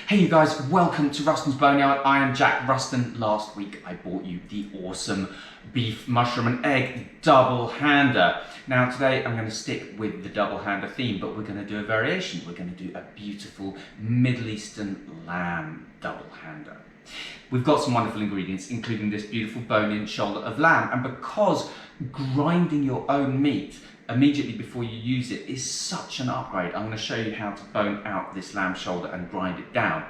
Hey you guys, welcome to Ruston's Boneyard. I am Jack Ruston. Last week I bought you the awesome beef, mushroom and egg double-hander. Now today I'm going to stick with the double-hander theme, but we're going to do a variation. We're going to do a beautiful Middle Eastern lamb double-hander. We've got some wonderful ingredients, including this beautiful bone-in shoulder of lamb, and because grinding your own meat immediately before you use it is such an upgrade, I'm going to show you how to bone out this lamb shoulder and grind it down.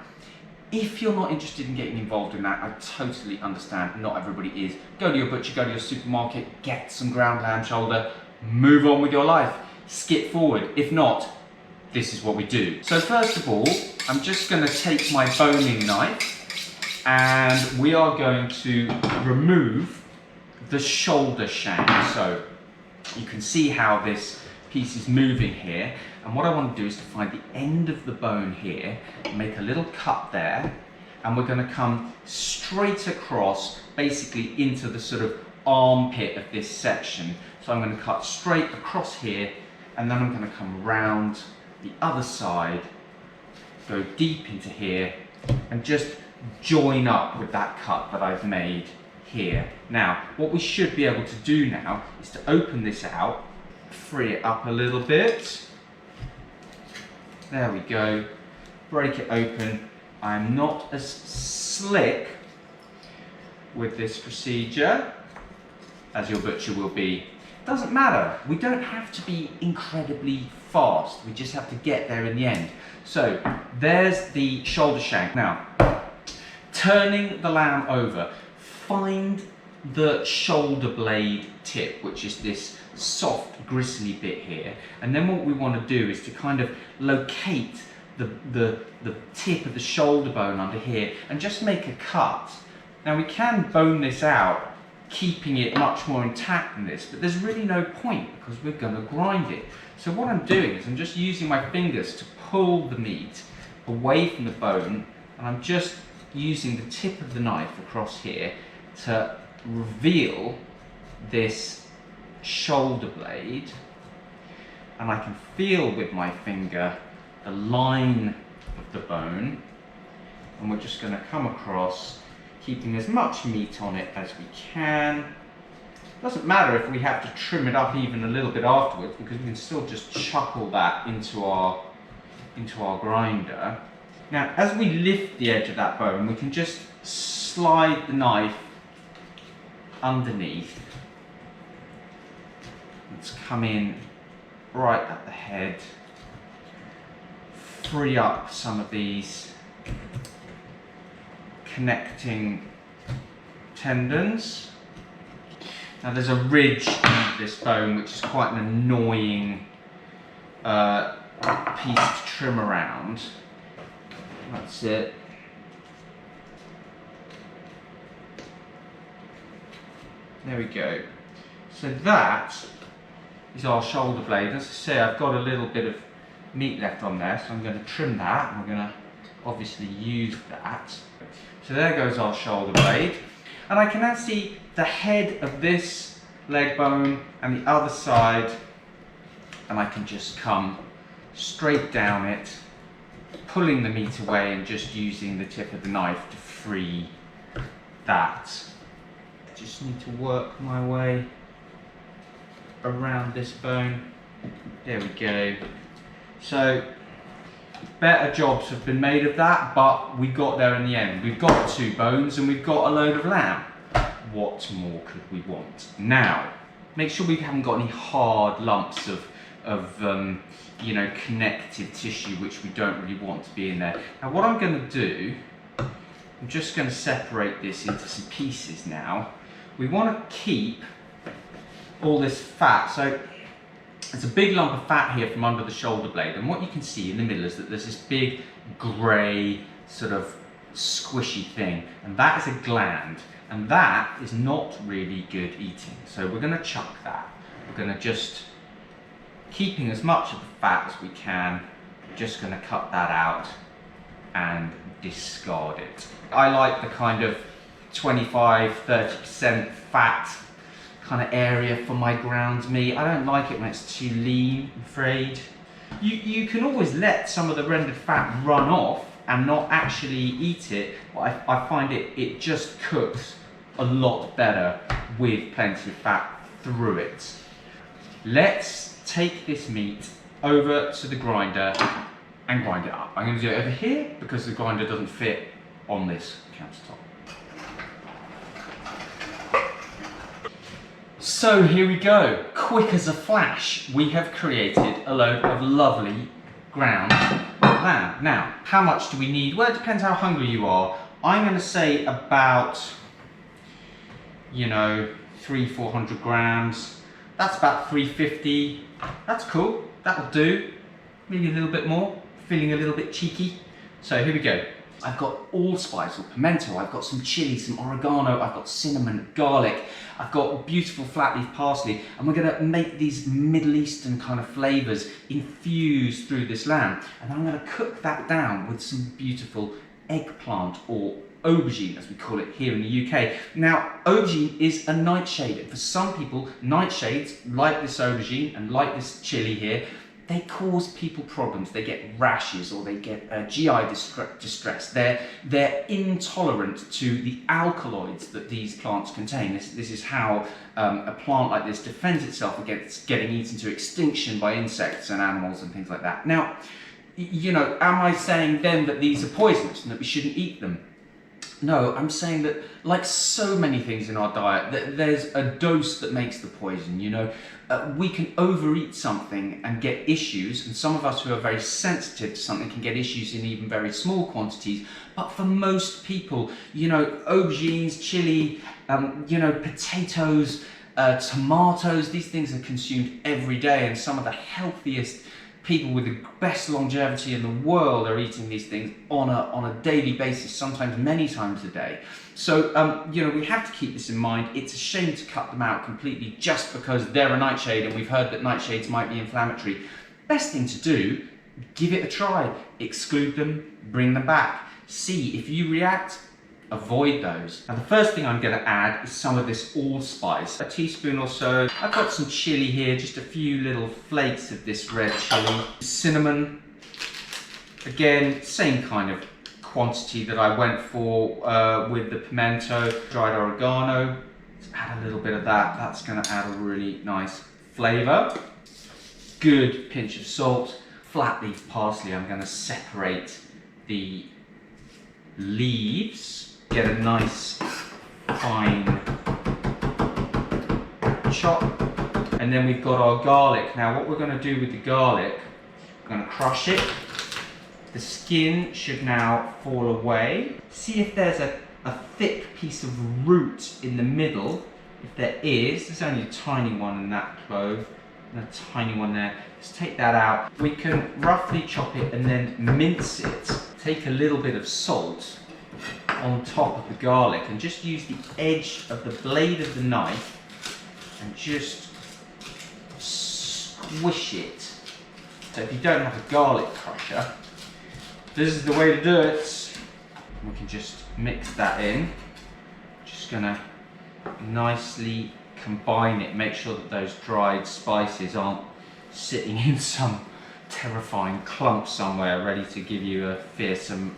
If you're not interested in getting involved in that, I totally understand. Not everybody is. Go to your butcher, go to your supermarket, get some ground lamb shoulder, move on with your life, skip forward. If not, this is what we do. So first of all, I'm just going to take my boning knife and we are going to remove the shoulder shank. So you can see how this piece is moving here, and what I want to do is to find the end of the bone here, make a little cut there, and we're going to come straight across basically into the sort of armpit of this section. So I'm going to cut straight across here, and then I'm going to come round the other side, go deep into here, and just join up with that cut that I've made here. Now, what we should be able to do now is to open this out, free it up a little bit. There we go. Break it open. I'm not as slick with this procedure as your butcher will be. Doesn't matter. We don't have to be incredibly fast. We just have to get there in the end. So there's the shoulder shank. Now, turning the lamb over, find the shoulder blade tip, which is this soft gristly bit here, and then what we want to do is to kind of locate the tip of the shoulder bone under here and just make a cut. Now we can bone this out keeping it much more intact than this, but there's really no point because we're going to grind it. So what I'm doing is I'm just using my fingers to pull the meat away from the bone, and I'm just using the tip of the knife across here to reveal this shoulder blade, and I can feel with my finger the line of the bone, and we're just going to come across, keeping as much meat on it as we can. Doesn't matter if we have to trim it up even a little bit afterwards, because we can still just chuckle that into our grinder. Now, as we lift the edge of that bone, we can just slide the knife underneath. Let's come in right at the head, free up some of these connecting tendons. Now there's a ridge in this bone which is quite an annoying piece to trim around. That's it. There we go. So that is our shoulder blade. As I say, I've got a little bit of meat left on there, so I'm going to trim that, and we're going to obviously use that. So there goes our shoulder blade. And I can now see the head of this leg bone and the other side, and I can just come straight down it, pulling the meat away and just using the tip of the knife to free that. Just need to work my way around this bone. There we go. So better jobs have been made of that, but we got there in the end. We've got two bones and we've got a load of lamb. What more could we want? Now, make sure we haven't got any hard lumps of you know, connective tissue, which we don't really want to be in there. Now what I'm going to do, I'm just going to separate this into some pieces now. We want to keep all this fat. So there's a big lump of fat here from under the shoulder blade, and what you can see in the middle is that there's this big grey sort of squishy thing, and that is a gland, and that is not really good eating. So we're going to chuck that. We're going to just, keeping as much of the fat as we can, just going to cut that out and discard it. I like the kind of 25–30% fat kind of area for my ground meat. I don't like it when it's too lean, I'm afraid. You can always let some of the rendered fat run off and not actually eat it, I find it just cooks a lot better with plenty of fat through it. Let's take this meat over to the grinder and grind it up. I'm going to do it over here because the grinder doesn't fit on this countertop. So here we go, quick as a flash, we have created a load of lovely ground lamb. Now, how much do we need? Well, it depends how hungry you are. I'm going to say about, 300-400 grams. That's about 350. That's cool, that'll do. Maybe a little bit more, feeling a little bit cheeky. So here we go. I've got allspice or pimento, I've got some chilli, some oregano, I've got cinnamon, garlic, I've got beautiful flat leaf parsley, and we're going to make these Middle Eastern kind of flavours infuse through this lamb. And I'm going to cook that down with some beautiful eggplant or aubergine, as we call it here in the UK. Now, aubergine is a nightshade, and for some people, nightshades, like this aubergine and like this chilli here, they cause people problems. They get rashes or they get GI distress. They're intolerant to the alkaloids that these plants contain. This is how a plant like this defends itself against getting eaten to extinction by insects and animals and things like that. Now, am I saying then that these are poisonous and that we shouldn't eat them? No, I'm saying that, like so many things in our diet, there's a dose that makes the poison, we can overeat something and get issues, and some of us who are very sensitive to something can get issues in even very small quantities, but for most people, aubergines, chili, potatoes, tomatoes, these things are consumed every day, and some of the healthiest people with the best longevity in the world are eating these things on a daily basis, sometimes many times a day. So, we have to keep this in mind. It's a shame to cut them out completely just because they're a nightshade, and we've heard that nightshades might be inflammatory. Best thing to do, give it a try. Exclude them, bring them back. See if you react. Avoid those. Now the first thing I'm going to add is some of this allspice, a teaspoon or so. I've got some chili here, just a few little flakes of this red chili. Cinnamon, again, same kind of quantity that I went for with the pimento. Dried oregano, let's add a little bit of that. That's going to add a really nice flavour. Good pinch of salt. Flat leaf parsley, I'm going to separate the leaves. Get a nice fine chop, and then we've got our garlic. Now what we're going to do with the garlic, we're going to crush it. The skin should now fall away. See if there's a thick piece of root in the middle. If there is, there's only a tiny one in that clove and a tiny one there. Let's take that out. We can roughly chop it and then mince it. Take a little bit of salt on top of the garlic and just use the edge of the blade of the knife and just squish it. So if you don't have a garlic crusher, this is the way to do it. We can just mix that in. Just gonna nicely combine it, make sure that those dried spices aren't sitting in some terrifying clump somewhere ready to give you a fearsome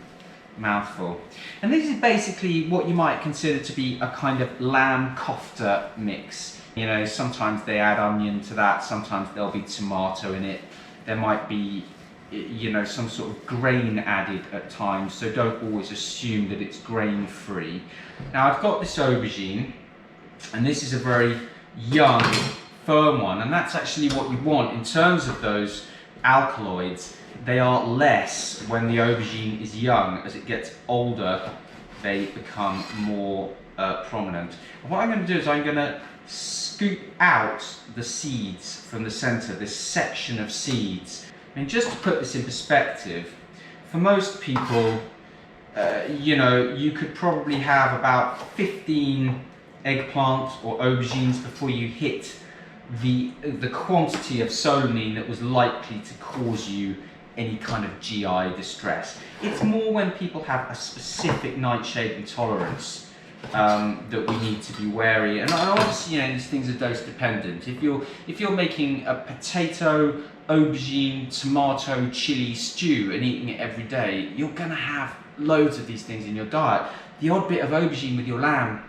mouthful. And this is basically what you might consider to be a kind of lamb kofta mix. Sometimes they add onion to that, sometimes there'll be tomato in it. There might be, some sort of grain added at times, so don't always assume that it's grain free. Now I've got this aubergine, and this is a very young, firm one, and that's actually what you want in terms of those alkaloids. They are less when the aubergine is young. As it gets older, they become more prominent. And what I'm going to do is I'm going to scoop out the seeds from the center, this section of seeds. And just to put this in perspective, for most people, you could probably have about 15 eggplants or aubergines before you hit the quantity of solanine that was likely to cause you any kind of GI distress. It's more when people have a specific nightshade intolerance that we need to be wary. And obviously, you know, these things are dose dependent. If you're making a potato, aubergine, tomato, chili stew and eating it every day, you're gonna have loads of these things in your diet. The odd bit of aubergine with your lamb,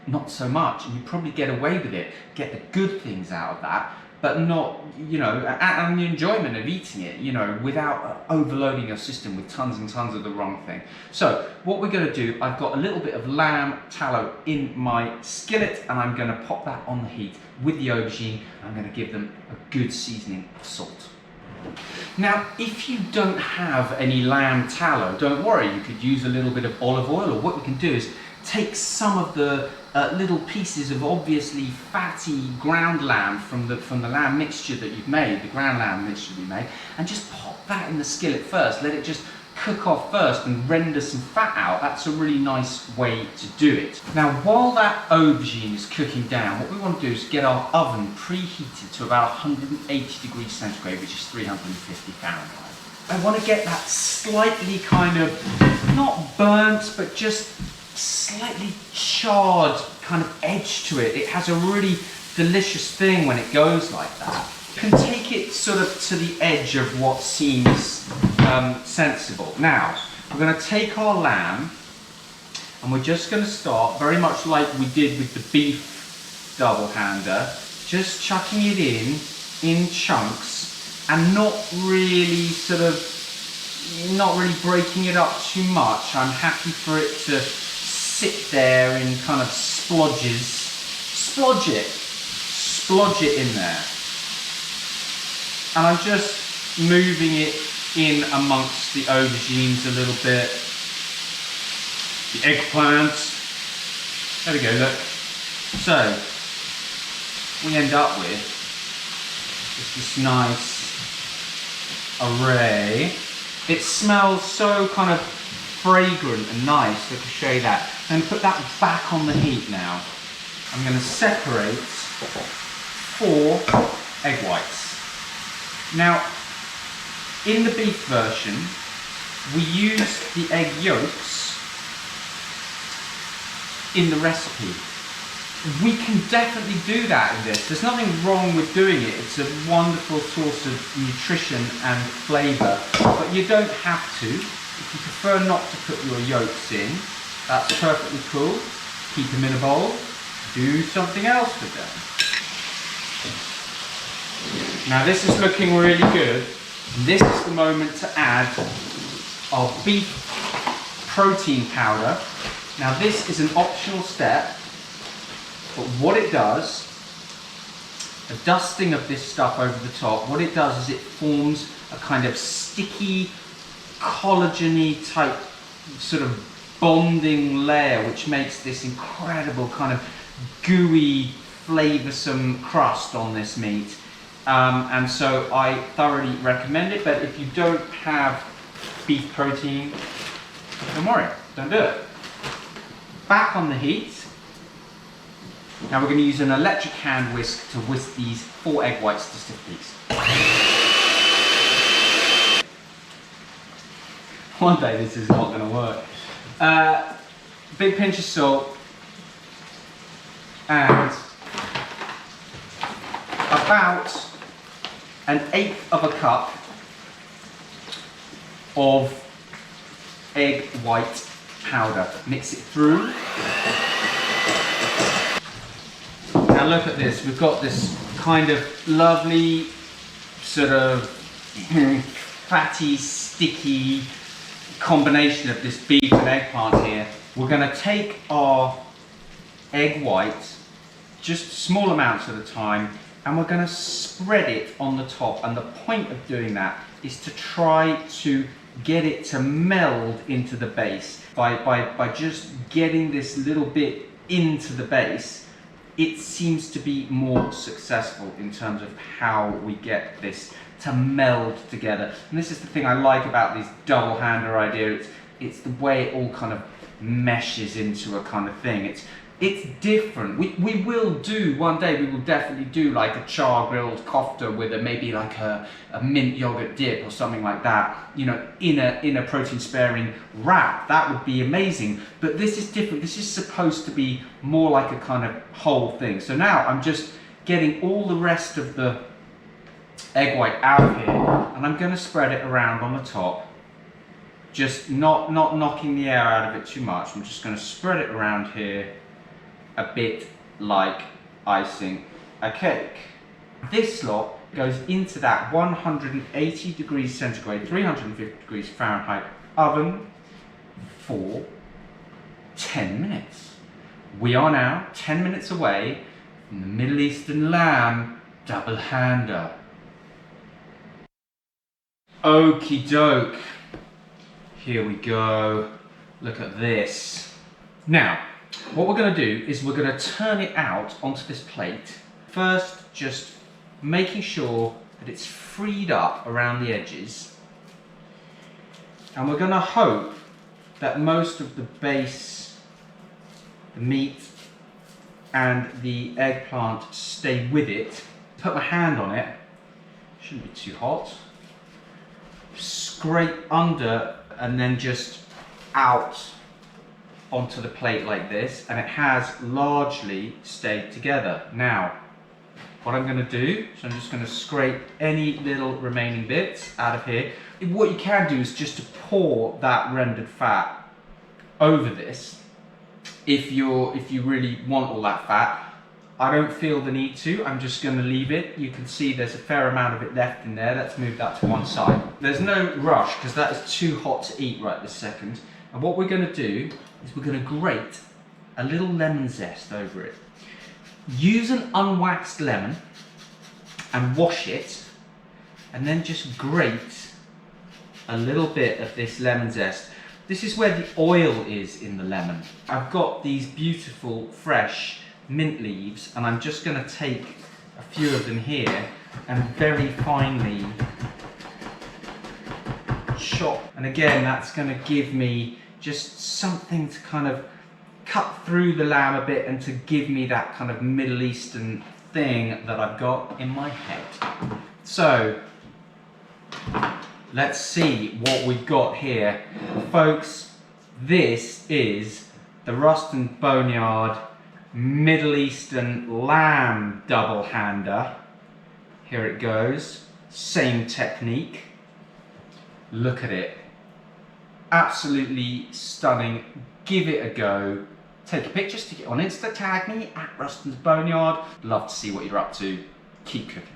not so much, and you probably get away with it, get the good things out of that, but not, you know, and the enjoyment of eating it, you know, without overloading your system with tons and tons of the wrong thing. So what we're going to do, I've got a little bit of lamb tallow in my skillet, and I'm going to pop that on the heat with the aubergine. I'm going to give them a good seasoning of salt. Now, if you don't have any lamb tallow, don't worry, you could use a little bit of olive oil, or what you can do is take some of the little pieces of obviously fatty ground lamb from the lamb mixture that you've made, the ground lamb mixture you made, and just pop that in the skillet first. Let it just cook off first and render some fat out. That's a really nice way to do it. Now, while that aubergine is cooking down, what we want to do is get our oven preheated to about 180 degrees centigrade, which is 350 Fahrenheit. I want to get that slightly kind of, not burnt, but just slightly charred kind of edge to it. It has a really delicious thing when it goes like that. You can take it sort of to the edge of what seems sensible. Now, we're going to take our lamb and we're just going to start very much like we did with the beef double hander, just chucking it in chunks and not really breaking it up too much. I'm happy for it to sit there in kind of splodges. Splodge it in there. And I'm just moving it in amongst the aubergines a little bit. The eggplant. There we go, look. So, we end up with just this nice array. It smells so kind of fragrant and nice. Let me show you that. I'm going to put that back on the heat now. I'm going to separate 4 egg whites. Now, in the beef version, we use the egg yolks in the recipe. We can definitely do that in this. There's nothing wrong with doing it. It's a wonderful source of nutrition and flavour, but you don't have to. If you prefer not to put your yolks in, that's perfectly cool. Keep them in a bowl. Do something else with them. Now this is looking really good. This is the moment to add our beef protein powder. Now this is an optional step, but what it does, a dusting of this stuff over the top, what it does is it forms a kind of sticky, collagen-y type sort of bonding layer, which makes this incredible kind of gooey, flavoursome crust on this meat. And so I thoroughly recommend it, but if you don't have beef protein, don't worry, don't do it. Back on the heat. Now we're going to use an electric hand whisk to whisk these 4 egg whites to stiff peaks. One day this is not going to work. Big pinch of salt and about 1/8 of a cup of egg white powder. Mix it through. Now look at this, we've got this kind of lovely sort of fatty, sticky combination of this beef and eggplant here. We're going to take our egg white, just small amounts at a time, and we're going to spread it on the top. And the point of doing that is to try to get it to meld into the base. By just getting this little bit into the base, it seems to be more successful in terms of how we get this to meld together. And this is the thing I like about this double-hander idea. It's the way it all kind of meshes into a kind of thing. it's different. We will do, one day we will definitely do like a char grilled kofta with maybe like a mint yogurt dip or something like that, you know, in a protein sparing wrap. That would be amazing. But this is different. This is supposed to be more like a kind of whole thing. So now I'm just getting all the rest of the egg white out of here, and I'm going to spread it around on the top. Just not knocking the air out of it too much. I'm just going to spread it around here a bit like icing a cake. This lot goes into that 180 degrees centigrade, 350 degrees Fahrenheit oven for 10 minutes. We are now 10 minutes away from the Middle Eastern lamb double hander. Okie doke. Here we go. Look at this. Now, what we're going to do is we're going to turn it out onto this plate. First, just making sure that it's freed up around the edges. And we're going to hope that most of the base, the meat and the eggplant stay with it. Put my hand on it. Shouldn't be too hot. Scrape under and then just out onto the plate like this, and it has largely stayed together. Now, what I'm going to do, so I'm just going to scrape any little remaining bits out of here. What you can do is just to pour that rendered fat over this, if you really want all that fat. I don't feel the need to, I'm just going to leave it. You can see there's a fair amount of it left in there. Let's move that to one side. There's no rush because that is too hot to eat right this second. And what we're going to do is we're going to grate a little lemon zest over it. Use an unwaxed lemon and wash it, and then just grate a little bit of this lemon zest. This is where the oil is in the lemon. I've got these beautiful fresh mint leaves, and I'm just going to take a few of them here and very finely chop. And again, that's going to give me just something to kind of cut through the lamb a bit and to give me that kind of Middle Eastern thing that I've got in my head. So let's see what we've got here. Folks, this is the Ruston Boneyard Middle Eastern lamb double hander. Here it goes. Same technique. Look at it. Absolutely stunning. Give it a go. Take a picture, stick it on Insta, tag me at Ruston's Boneyard. Love to see what you're up to. Keep cooking.